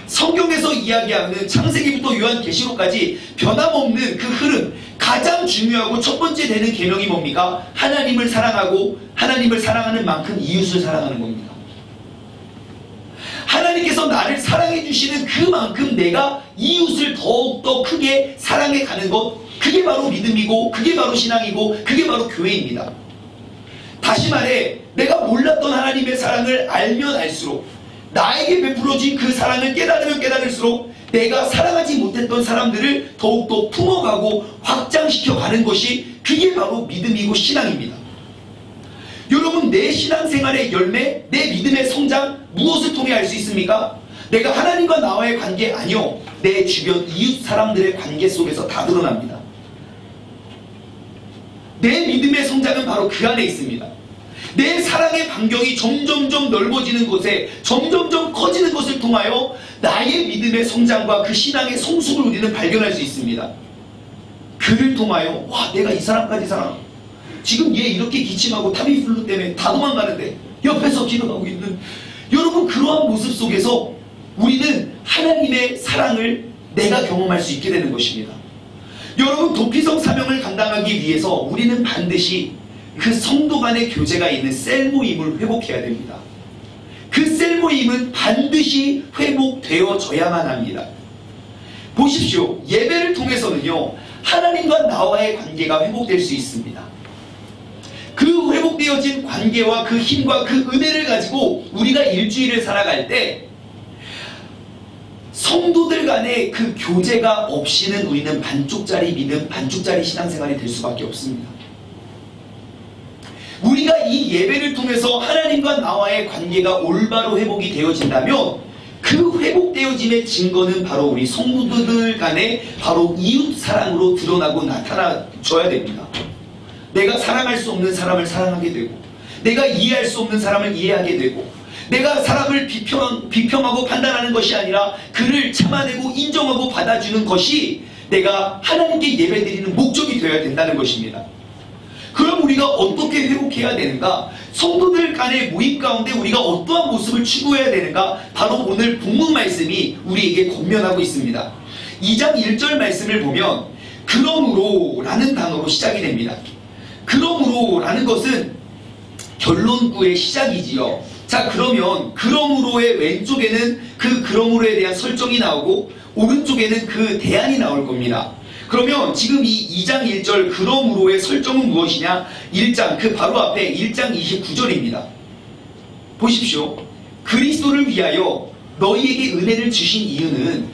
성경에서 이야기하는 창세기부터 요한계시록까지 변함없는 그 흐름, 가장 중요하고 첫 번째 되는 계명이 뭡니까? 하나님을 사랑하고 하나님을 사랑하는 만큼 이웃을 사랑하는 겁니다. 하나님께서 나를 사랑해 주시는 그만큼 내가 이웃을 더욱더 크게 사랑해 가는 것, 그게 바로 믿음이고 그게 바로 신앙이고 그게 바로 교회입니다. 다시 말해, 내가 몰랐던 하나님의 사랑을 알면 알수록, 나에게 베풀어진 그 사랑을 깨달으면 깨달을수록 내가 사랑하지 못했던 사람들을 더욱더 품어가고 확장시켜 가는 것이, 그게 바로 믿음이고 신앙입니다. 여러분, 내 신앙생활의 열매, 내 믿음의 성장, 무엇을 통해 알 수 있습니까? 내가 하나님과 나와의 관계 아니요, 내 주변 이웃 사람들의 관계 속에서 다 드러납니다. 내 믿음의 성장은 바로 그 안에 있습니다. 내 사랑의 반경이 점점점 넓어지는 곳에, 점점점 커지는 것을 통하여 나의 믿음의 성장과 그 신앙의 성숙을 우리는 발견할 수 있습니다. 그를 통하여, 와, 내가 이 사람까지 사랑하고, 지금 얘 이렇게 기침하고 타미플루 때문에 다 도망가는데 옆에서 기도하고 있는, 여러분, 그러한 모습 속에서 우리는 하나님의 사랑을 내가 경험할 수 있게 되는 것입니다. 여러분, 도피성 사명을 감당하기 위해서 우리는 반드시 그 성도 간의 교제가 있는 셀 모임을 회복해야 됩니다. 그 셀 모임은 반드시 회복되어져야만 합니다. 보십시오. 예배를 통해서는요, 하나님과 나와의 관계가 회복될 수 있습니다. 그 회복되어진 관계와 그 힘과 그 은혜를 가지고 우리가 일주일을 살아갈 때 성도들 간의 그 교제가 없이는 우리는 반쪽짜리 믿음, 반쪽짜리 신앙생활이 될 수밖에 없습니다. 우리가 이 예배를 통해서 하나님과 나와의 관계가 올바로 회복이 되어진다면 그 회복되어짐의 증거는 바로 우리 성도들 간의 바로 이웃 사랑으로 드러나고 나타나줘야 됩니다. 내가 사랑할 수 없는 사람을 사랑하게 되고, 내가 이해할 수 없는 사람을 이해하게 되고, 내가 사람을 비평하고 판단하는 것이 아니라 그를 참아내고 인정하고 받아주는 것이 내가 하나님께 예배드리는 목적이 되어야 된다는 것입니다. 그럼 우리가 어떻게 회복해야 되는가? 성도들 간의 모임 가운데 우리가 어떠한 모습을 추구해야 되는가? 바로 오늘 본문 말씀이 우리에게 권면하고 있습니다. 2장 1절 말씀을 보면 그러므로 라는 단어로 시작이 됩니다. 그러므로 라는 것은 결론구의 시작이지요. 자, 그러면 그러므로의 왼쪽에는 그 그러므로에 대한 설정이 나오고 오른쪽에는 그 대안이 나올 겁니다. 그러면 지금 이 2장 1절 그러므로의 설정은 무엇이냐? 1장 그 바로 앞에 1장 29절입니다. 보십시오. 그리스도를 위하여 너희에게 은혜를 주신 이유는,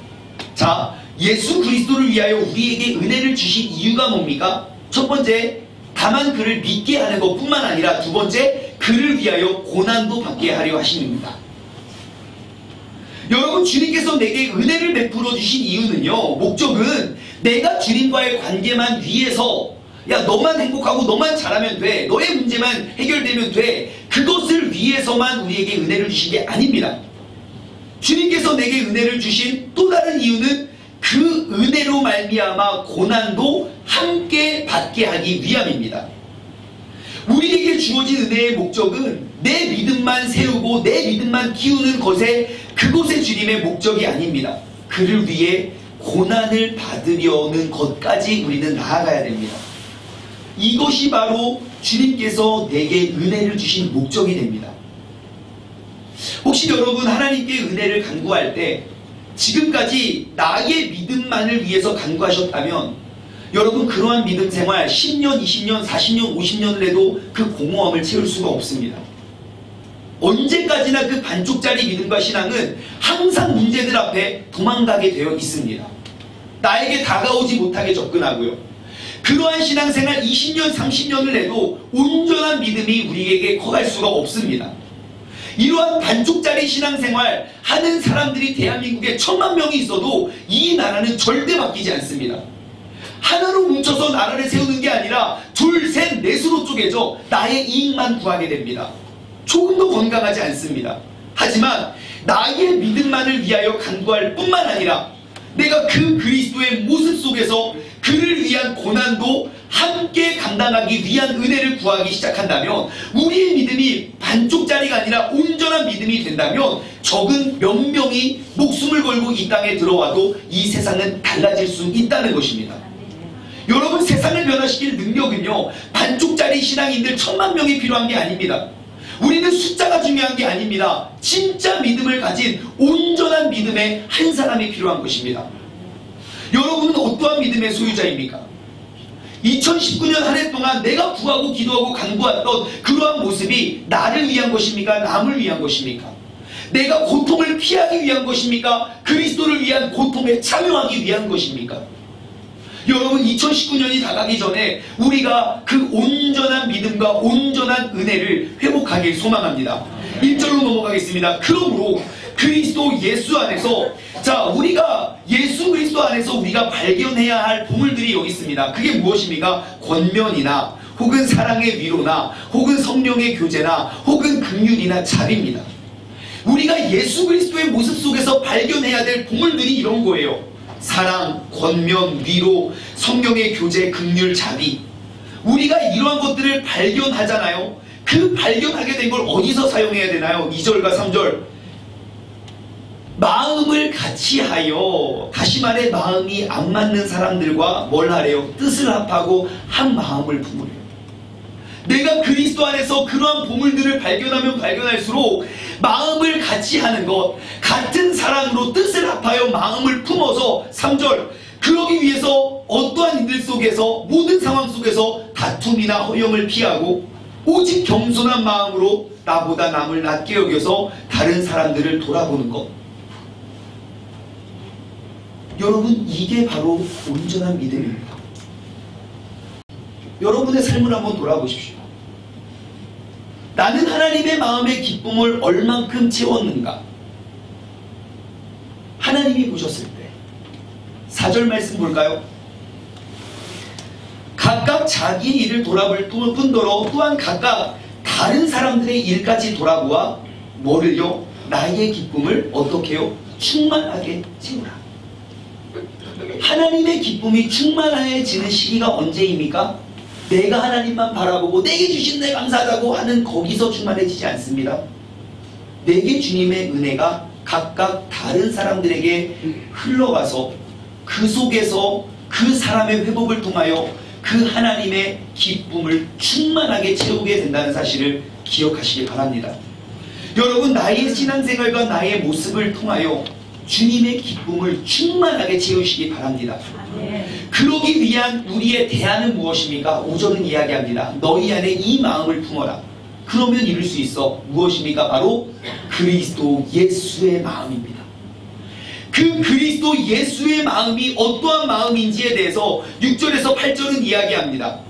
자, 예수 그리스도를 위하여 우리에게 은혜를 주신 이유가 뭡니까? 첫 번째, 다만 그를 믿게 하는 것뿐만 아니라 두 번째, 그를 위하여 고난도 받게 하려 하심입니다. 여러분, 주님께서 내게 은혜를 베풀어 주신 이유는요, 목적은 내가 주님과의 관계만 위해서, 야, 너만 행복하고 너만 잘하면 돼, 너의 문제만 해결되면 돼, 그것을 위해서만 우리에게 은혜를 주신 게 아닙니다. 주님께서 내게 은혜를 주신 또 다른 이유는 그 은혜로 말미암아 고난도 함께 받게 하기 위함입니다. 우리에게 주어진 은혜의 목적은 내 믿음만 세우고 내 믿음만 키우는 것에, 그것의 주님의 목적이 아닙니다. 그를 위해 고난을 받으려는 것까지 우리는 나아가야 됩니다. 이것이 바로 주님께서 내게 은혜를 주신 목적이 됩니다. 혹시 여러분 하나님께 은혜를 간구할 때 지금까지 나의 믿음만을 위해서 간구하셨다면 여러분 그러한 믿음 생활 10년, 20년, 40년, 50년을 해도 그 공허함을 채울 수가 없습니다. 언제까지나 그 반쪽짜리 믿음과 신앙은 항상 문제들 앞에 도망가게 되어 있습니다. 나에게 다가오지 못하게 접근하고요. 그러한 신앙생활 20년, 30년을 해도 온전한 믿음이 우리에게 커갈 수가 없습니다. 이러한 반쪽짜리 신앙생활 하는 사람들이 대한민국에 1000만 명이 있어도 이 나라는 절대 바뀌지 않습니다. 하나로 뭉쳐서 나라를 세우는 게 아니라 둘, 셋, 넷으로 쪼개져 나의 이익만 구하게 됩니다. 조금도 건강하지 않습니다. 하지만 나의 믿음만을 위하여 간구할 뿐만 아니라 내가 그 그리스도의 모습 속에서 그를 위한 고난도 함께 감당하기 위한 은혜를 구하기 시작한다면, 우리의 믿음이 반쪽짜리가 아니라 온전한 믿음이 된다면 적은 몇 명이 목숨을 걸고 이 땅에 들어와도 이 세상은 달라질 수 있다는 것입니다. 여러분, 세상을 변화시킬 능력은요, 반쪽짜리 신앙인들 1000만 명이 필요한 게 아닙니다. 우리는 숫자가 중요한 게 아닙니다. 진짜 믿음을 가진 온전한 믿음의 한 사람이 필요한 것입니다. 여러분은 어떠한 믿음의 소유자입니까? 2019년 한 해 동안 내가 구하고 기도하고 간구했던 그러한 모습이 나를 위한 것입니까? 남을 위한 것입니까? 내가 고통을 피하기 위한 것입니까? 그리스도를 위한 고통에 참여하기 위한 것입니까? 여러분, 2019년이 다가기 전에 우리가 그 온전한 믿음과 온전한 은혜를 회복하길 소망합니다. 1절로 넘어가겠습니다. 그러므로 그리스도 예수 안에서, 자, 우리가 예수 그리스도 안에서 우리가 발견해야 할 보물들이 여기 있습니다. 그게 무엇입니까? 권면이나 혹은 사랑의 위로나 혹은 성령의 교제나 혹은 긍휼이나 자비입니다. 우리가 예수 그리스도의 모습 속에서 발견해야 될 보물들이 이런 거예요. 사랑, 권면, 위로, 성령의 교제, 긍휼, 자비. 우리가 이러한 것들을 발견하잖아요. 그 발견하게 된 걸 어디서 사용해야 되나요? 2절과 3절. 마음을 같이 하여, 다시 말해 마음이 안 맞는 사람들과 뭘 하래요? 뜻을 합하고 한 마음을 품으래요. 내가 그리스도 안에서 그러한 보물들을 발견하면 발견할수록 마음을 같이 하는 것, 같은 사랑으로 뜻을 합하여 마음을 품어서 3절, 그러기 위해서 어떠한 일들 속에서, 모든 상황 속에서 다툼이나 허영을 피하고 오직 겸손한 마음으로 나보다 남을 낮게 여겨서 다른 사람들을 돌아보는 것. 여러분, 이게 바로 온전한 믿음입니다. 여러분의 삶을 한번 돌아보십시오. 나는 하나님의 마음의 기쁨을 얼만큼 채웠는가? 하나님이 보셨을 때 4절 말씀 볼까요? 각각 자기 일을 돌아볼 뿐더러 또한 각각 다른 사람들의 일까지 돌아보아 뭐를요? 나의 기쁨을 어떻게 해요? 충만하게 채우라. 하나님의 기쁨이 충만해지는 시기가 언제입니까? 내가 하나님만 바라보고 내게 주신 데 감사하다고 하는 거기서 충만해지지 않습니다. 내게 주님의 은혜가 각각 다른 사람들에게 흘러가서 그 속에서 그 사람의 회복을 통하여 그 하나님의 기쁨을 충만하게 채우게 된다는 사실을 기억하시기 바랍니다. 여러분, 나의 신앙생활과 나의 모습을 통하여 주님의 기쁨을 충만하게 채우시기 바랍니다. 그러기 위한 우리의 대안은 무엇입니까? 5절은 이야기합니다. 너희 안에 이 마음을 품어라. 그러면 이룰 수 있어. 무엇입니까? 바로 그리스도 예수의 마음입니다. 그 그리스도 예수의 마음이 어떠한 마음인지에 대해서 6절에서 8절은 이야기합니다.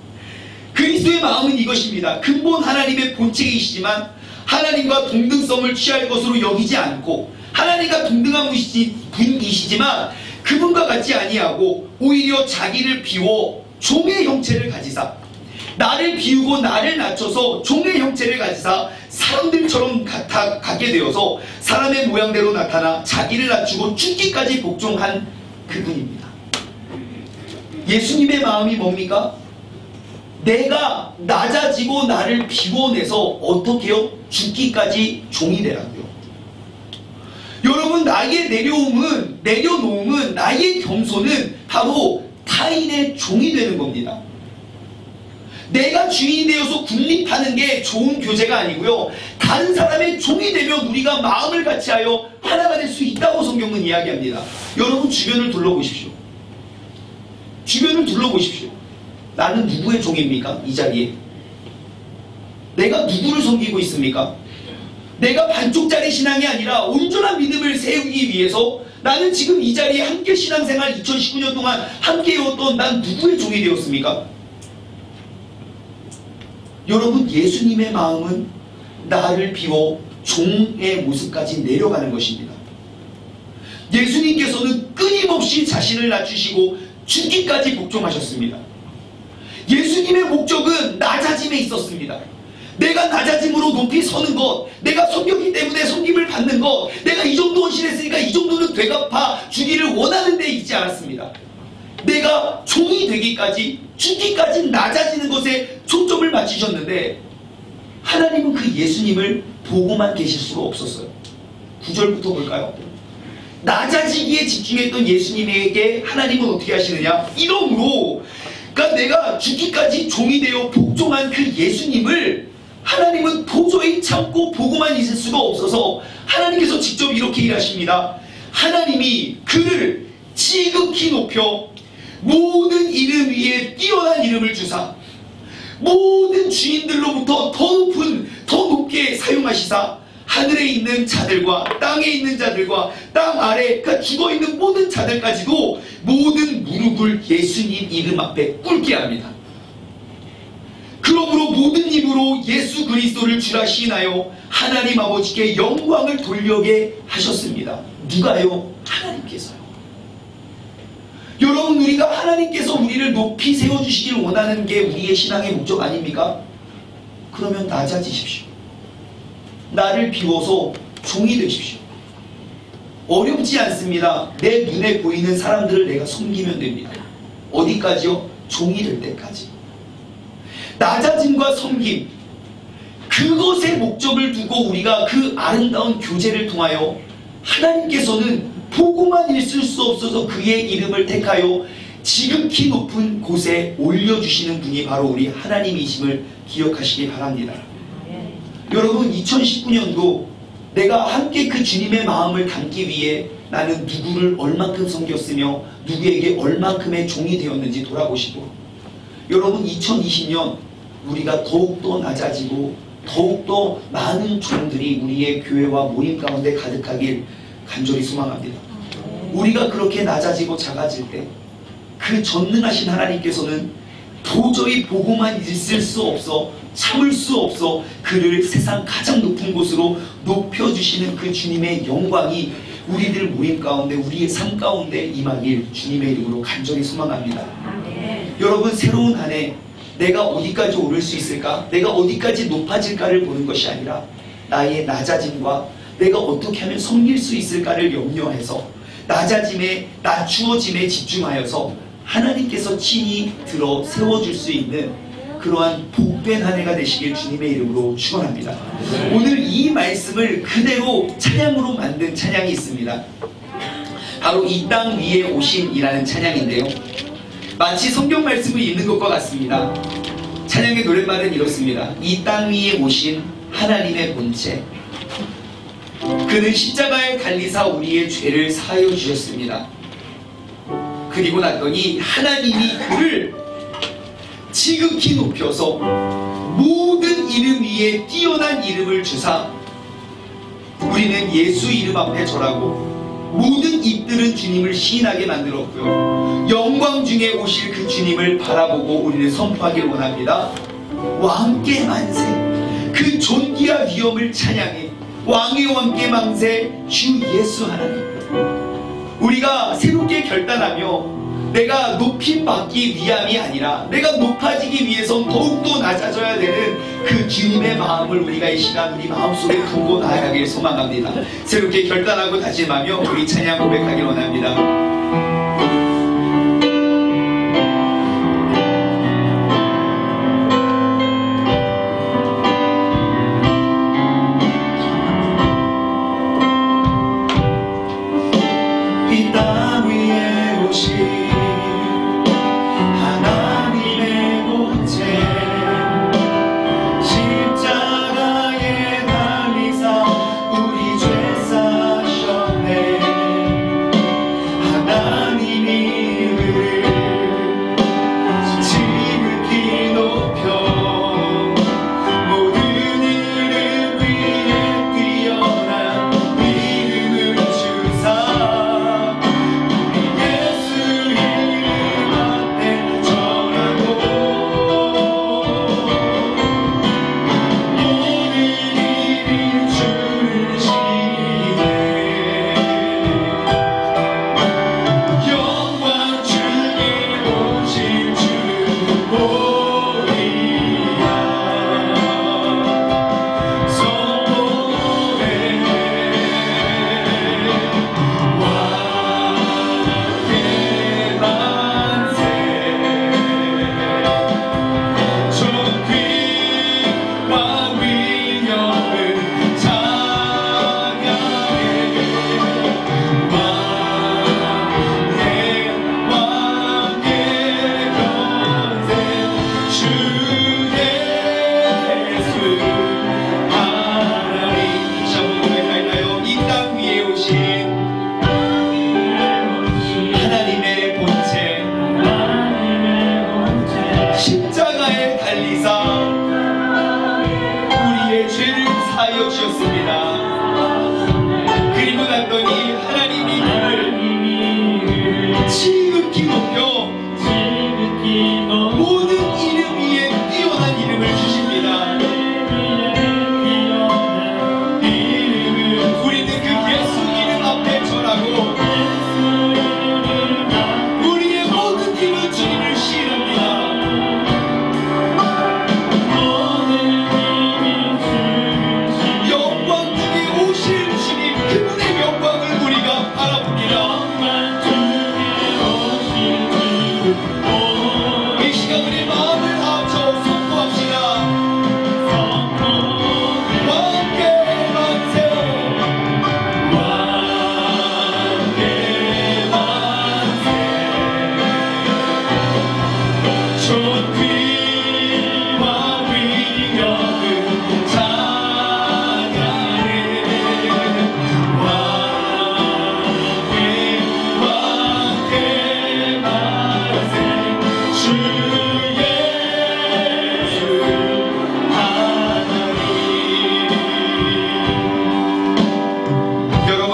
그리스도의 마음은 이것입니다. 근본 하나님의 본체이시지만 하나님과 동등성을 취할 것으로 여기지 않고 하나님과 동등한 분이시지만 그분과 같지 아니하고 오히려 자기를 비워 종의 형체를 가지사, 나를 비우고 나를 낮춰서 종의 형체를 가지사 사람들처럼 갖게 되어서 사람의 모양대로 나타나 자기를 낮추고 죽기까지 복종한 그분입니다. 예수님의 마음이 뭡니까? 내가 낮아지고 나를 비워내서 어떻게요? 죽기까지 종이 되라고요. 여러분, 나의 내려놓음은 나의 겸손은 바로 타인의 종이 되는 겁니다. 내가 주인이 되어서 군림하는 게 좋은 교제가 아니고요, 다른 사람의 종이 되면 우리가 마음을 같이하여 하나가 될 수 있다고 성경은 이야기합니다. 여러분, 주변을 둘러보십시오. 주변을 둘러보십시오. 나는 누구의 종입니까? 이 자리에 내가 누구를 섬기고 있습니까? 내가 반쪽짜리 신앙이 아니라 온전한 믿음을 세우기 위해서 나는 지금 이 자리에 함께 신앙생활 2019년 동안 함께 해왔던 난 누구의 종이 되었습니까? 여러분, 예수님의 마음은 나를 비워 종의 모습까지 내려가는 것입니다. 예수님께서는 끊임없이 자신을 낮추시고 죽기까지 복종하셨습니다. 예수님의 목적은 낮아짐에 있었습니다. 내가 낮아짐으로 높이 서는 것, 내가 섬겼기 때문에 섬김을 받는 것, 내가 이 정도 헌신했으니까 이 정도는 되갚아 주기를 원하는 데 있지 않았습니다. 내가 종이 되기까지, 죽기까지 낮아지는 것에 초점을 맞추셨는데 하나님은 그 예수님을 보고만 계실 수가 없었어요. 9절부터 볼까요? 낮아지기에 집중했던 예수님에게 하나님은 어떻게 하시느냐? 이러므로, 그러니까 내가 죽기까지 종이 되어 복종한 그 예수님을 하나님은 도저히 참고 보고만 있을 수가 없어서 하나님께서 직접 이렇게 일하십니다. 하나님이 그를 지극히 높여 모든 이름 위에 뛰어난 이름을 주사 모든 주인들로부터 더 높게 사용하시사 하늘에 있는 자들과 땅에 있는 자들과 땅 아래, 그러니까 죽어있는 모든 자들까지도 모든 무릎을 예수님 이름 앞에 꿇게 합니다. 그러므로 모든 입으로 예수 그리스도를 주라 시인하여 하나님 아버지께 영광을 돌려게 하셨습니다. 누가요? 하나님께서요. 여러분, 우리가 하나님께서 우리를 높이 세워주시길 원하는 게 우리의 신앙의 목적 아닙니까? 그러면 낮아지십시오. 나를 비워서 종이 되십시오. 어렵지 않습니다. 내 눈에 보이는 사람들을 내가 섬기면 됩니다. 어디까지요? 종이 될 때까지. 낮아짐과 섬김, 그것의 목적을 두고 우리가 그 아름다운 교제를 통하여 하나님께서는 보고만 있을 수 없어서 그의 이름을 택하여 지극히 높은 곳에 올려주시는 분이 바로 우리 하나님이심을 기억하시기 바랍니다. 여러분, 2019년도 내가 함께 그 주님의 마음을 담기 위해 나는 누구를 얼만큼 섬겼으며 누구에게 얼만큼의 종이 되었는지 돌아보시고, 여러분, 2020년 우리가 더욱더 낮아지고 더욱더 많은 종들이 우리의 교회와 모임 가운데 가득하길 간절히 소망합니다. 우리가 그렇게 낮아지고 작아질 때 그 전능하신 하나님께서는 도저히 보고만 있을 수 없어, 참을 수 없어 그를 세상 가장 높은 곳으로 높여주시는 그 주님의 영광이 우리들 모임 가운데, 우리의 삶 가운데 임하길 주님의 이름으로 간절히 소망합니다. 여러분, 새로운 한 해 내가 어디까지 오를 수 있을까? 내가 어디까지 높아질까를 보는 것이 아니라 나의 낮아짐과 내가 어떻게 하면 섬길 수 있을까를 염려해서 낮아짐에, 낮추어짐에 집중하여서 하나님께서 친히 들어 세워줄 수 있는 그러한 복된 한 해가 되시길 주님의 이름으로 축원합니다. 오늘 이 말씀을 그대로 찬양으로 만든 찬양이 있습니다. 바로 이 땅 위에 오신이라는 찬양인데요, 마치 성경 말씀을 읽는 것과 같습니다. 찬양의 노랫말은 이렇습니다. 이 땅 위에 오신 하나님의 본체, 그는 십자가에 달리사 우리의 죄를 사하여 주셨습니다. 그리고 났더니 하나님이 그를 지극히 높여서 모든 이름 위에 뛰어난 이름을 주사 우리는 예수 이름 앞에 절하고 모든 입들은 주님을 시인하게 만들었고요, 영광 중에 오실 그 주님을 바라보고 우리는 선포하길 원합니다. 왕께 만세, 그 존귀와 위엄을 찬양해 왕의 왕께 만세 주 예수 하나님. 우리가 새롭게 결단하며 내가 높임 받기 위함이 아니라 내가 높아지기 위해선 더욱더 낮아져야 되는 그 주님의 마음을 우리가 이 시간 우리 마음속에 품고 나아가길 소망합니다. 새롭게 결단하고 다짐하며 우리 찬양 고백하길 원합니다.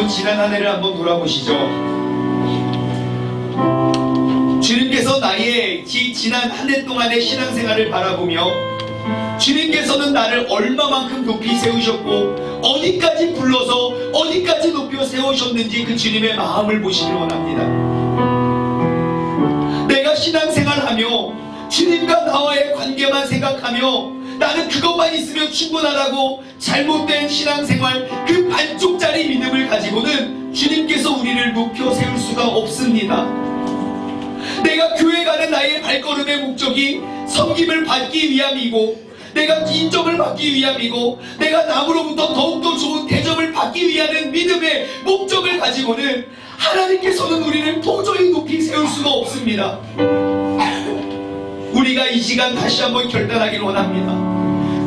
지난 한 해를 한번 돌아보시죠. 나의 지난 한 해 동안의 신앙생활을 바라보며 주님께서는 나를 얼마만큼 높이 세우셨고 어디까지 불러서 어디까지 높여 세우셨는지 그 주님의 마음을 보시길 원합니다. 내가 신앙생활하며 주님과 나와의 관계만 생각하며 나는 그것만 있으면 충분하다고 잘못된 신앙생활, 그 반쪽짜리 믿음을 가지고는 주님께서 우리를 높여 세울 수가 없습니다. 내가 교회 가는 나의 발걸음의 목적이 섬김을 받기 위함이고, 내가 인정을 받기 위함이고, 내가 남으로부터 더욱더 좋은 대접을 받기 위한 믿음의 목적을 가지고는 하나님께서는 우리를 도저히 높이 세울 수가 없습니다. 우리가 이 시간 다시 한번 결단하길 원합니다.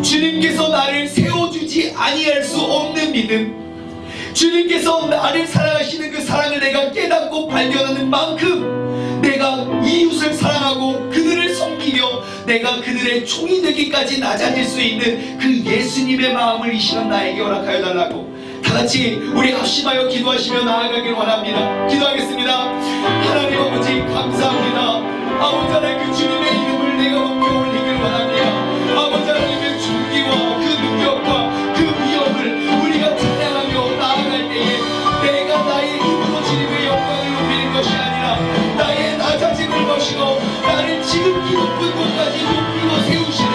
주님께서 나를 세워주지 아니할 수 없는 믿음, 주님께서 나를 사랑하시는 그 사랑을 내가 깨닫고 발견하는 만큼 내가 이웃을 사랑하고 그들을 섬기며 내가 그들의 종이 되기까지 낮아질 수 있는 그 예수님의 마음을 이 시간 나에게 허락하여 달라고 다같이 우리 합심하여 기도하시며 나아가길 원합니다. 기도하겠습니다. 하나님 아버지 감사합니다. 아버지 하나님, 그 주님의 이름을 내가 높여 올리길 원합니다. 아버지 하나님의 존귀와 그 능력과 그 위엄을 우리가 찬양하며 나아갈 때에 내가 나의 힘으로 주님의 영광을 높이는 것이 아니라 나의 낮아짐을 것이고 나를 지극히 높은 곳까지 높이고 세우시는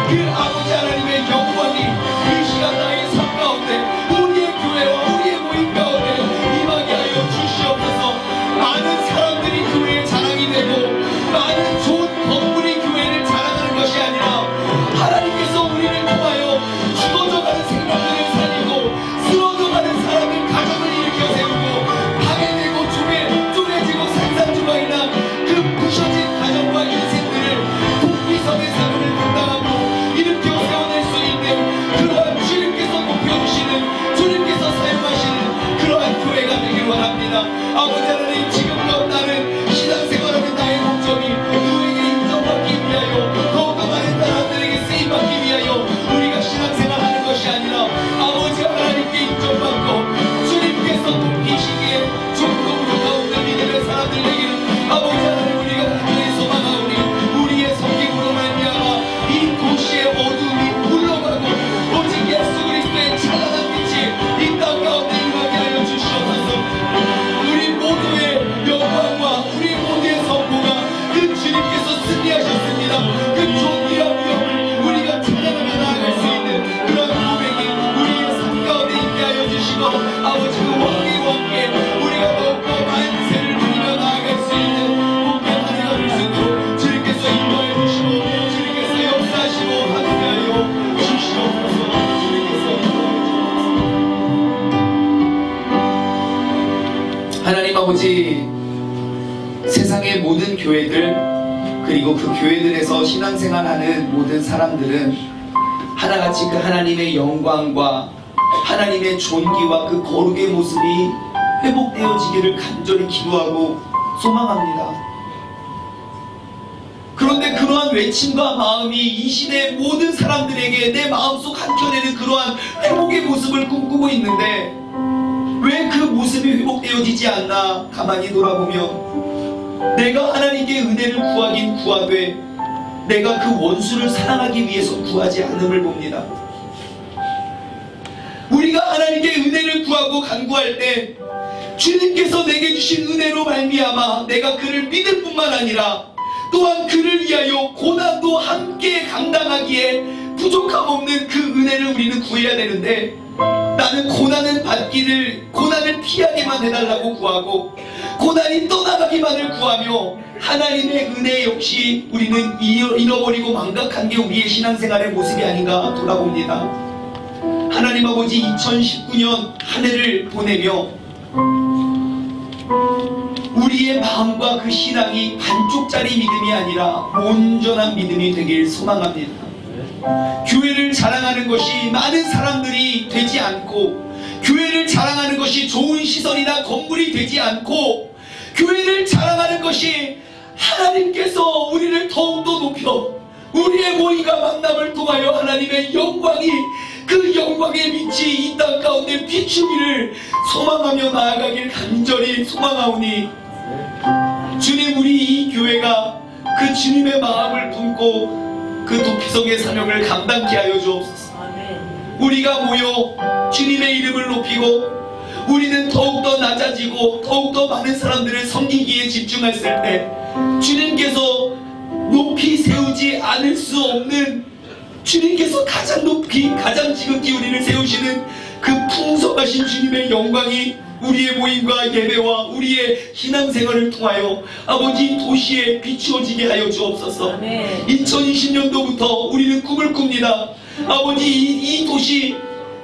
그 아버지 하나님의 영광이 이 시간 나의 삶 가운데 우리의 교회와 우리의 모임 가운데 임하게 하여 주시옵소서. 많은 사람들이 교회의 자랑이 되고 많은 좋은 건물이 교회를 자랑하는 것이 아니라 하나님께서 우리를 통하여 죽어져가는 생명들을 살리고 쓰러져가는 사람의 가정을 일으켜 세우고 파괴되고 쪼개지고 산산조각이나 그 부셔진 가정과 인생들을 복비성의 삶을 감당하고 일으켜 세워낼 수 있는 그러한 주님께서 높여주시는, 주님께서 사용하시는 그러한 교회가 되길 원합니다. 아버지 하나님, 지금껏 나는 신앙생활하는 나의 목적이 누구에게 인정받기 위하여 더욱더 많은 사람들에게 쓰임받기 위하여 우리가 신앙생활하는 것이 아니라 아버지 하나님께 인정받고 주님께서 높이시기에 종교로 가운데 믿음의 사람들에게는 아버지 하나님 우리가 간절히 소망하오니 우리의 섬김으로 말미암아 이 도시의 어두움이 물러가고 오직 예수 그리스도의 찬란한 빛이 이 땅 가운데 임하게 하여 주시옵소서. 우리 모두의 영광과 우리 모두의 선포가 그 주님께서 승리하셨습니다. 그 존귀한 위엄을 우리가 찬양하며 나아갈 수 있는 그런 고백이 우리의 삶 가운데 있게 하여 주시고 아버지 그 왕의 왕께 우리가 더욱더 만세를 누리며 나아갈 수 있는 복된 한 해가 될 수 있도록 주님께서 인도하여 주시고 주님께서 역사하시고 함께하여 주시옵소서. 주님께서 하나님 아버지, 세상의 모든 교회들 그리고 그 교회들에서 신앙생활하는 모든 사람들은 하나같이 그 하나님의 영광과 하나님의 존귀와 그 거룩의 모습이 회복되어지기를 간절히 기도하고 소망합니다. 그런데 그러한 외침과 마음이 이 시대의 모든 사람들에게 내 마음속 한켠에는 그러한 회복의 모습을 꿈꾸고 있는데 왜 그 모습이 회복되어지지 않나 가만히 돌아보면 내가 하나님께 은혜를 구하긴 구하되 내가 그 원수를 사랑하기 위해서 구하지 않음을 봅니다. 우리가 하나님께 은혜를 구하고 간구할 때 주님께서 내게 주신 은혜로 말미암아 내가 그를 믿을 뿐만 아니라 또한 그를 위하여 고난도 함께 감당하기에 부족함 없는 그 은혜를 우리는 구해야 되는데 나는 고난을 피하게만 해달라고 구하고 고난이 떠나가기만을 구하며 하나님의 은혜 역시 우리는 잃어버리고 망각한 게 우리의 신앙생활의 모습이 아닌가 돌아봅니다. 하나님 아버지, 2019년 한 해를 보내며 우리의 마음과 그 신앙이 반쪽짜리 믿음이 아니라 온전한 믿음이 되길 소망합니다. 교회를 자랑하는 것이 많은 사람들이 되지 않고, 교회를 자랑하는 것이 좋은 시설이나 건물이 되지 않고, 교회를 자랑하는 것이 하나님께서 우리를 더욱더 높여 우리의 모임과 만남을 통하여 하나님의 영광이, 그 영광의 빛이 이 땅 가운데 비추기를 소망하며 나아가길 간절히 소망하오니 주님, 우리 이 교회가 그 주님의 마음을 품고 그 도피성의 사명을 감당케 하여 주옵소서. 우리가 모여 주님의 이름을 높이고 우리는 더욱더 낮아지고 더욱더 많은 사람들을 섬기기에 집중했을 때 주님께서 높이 세우지 않을 수 없는, 주님께서 가장 높이 가장 지극히 우리를 세우시는 그 풍성하신 주님의 영광이 우리의 모임과 예배와 우리의 신앙생활을 통하여 아버지 도시에 비추어지게 하여 주옵소서. 2020년도부터 우리는 꿈을 꿉니다. 아버지 이 도시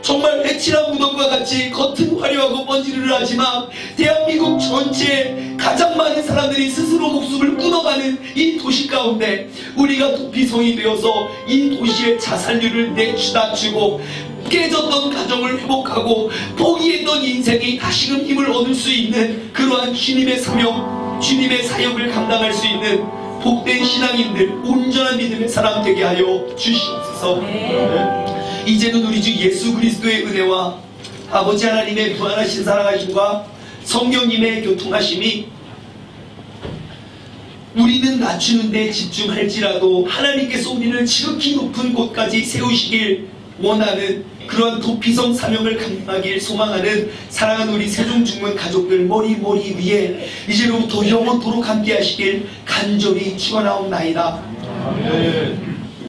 정말 해칠한 무덤과 같이 겉은 화려하고 번지르르 하지만 대한민국 전체에 가장 많은 사람들이 스스로 목숨을 끊어가는 이 도시 가운데 우리가 도피성이 되어서 이 도시의 자살률을 낮추고 깨졌던 가정을 회복하고 포기했던 인생이 다시금 힘을 얻을 수 있는 그러한 주님의 사명, 주님의 사역을 감당할 수 있는 복된 신앙인들, 온전한 믿음의 사람 되게 하여 주시옵소서. 이제는 우리 주 예수 그리스도의 은혜와 아버지 하나님의 무한하신 사랑하심과 성령님의 교통하심이 우리는 낮추는 데 집중할지라도 하나님께서 우리를 지극히 높은 곳까지 세우시길 원하는 그런 도피성 사명을 감당하길 소망하는 사랑하는 우리 세종중문 가족들 머리 위에 이제로부터 영원토록 함께 하시길 간절히 축원하옵나이다. 아멘.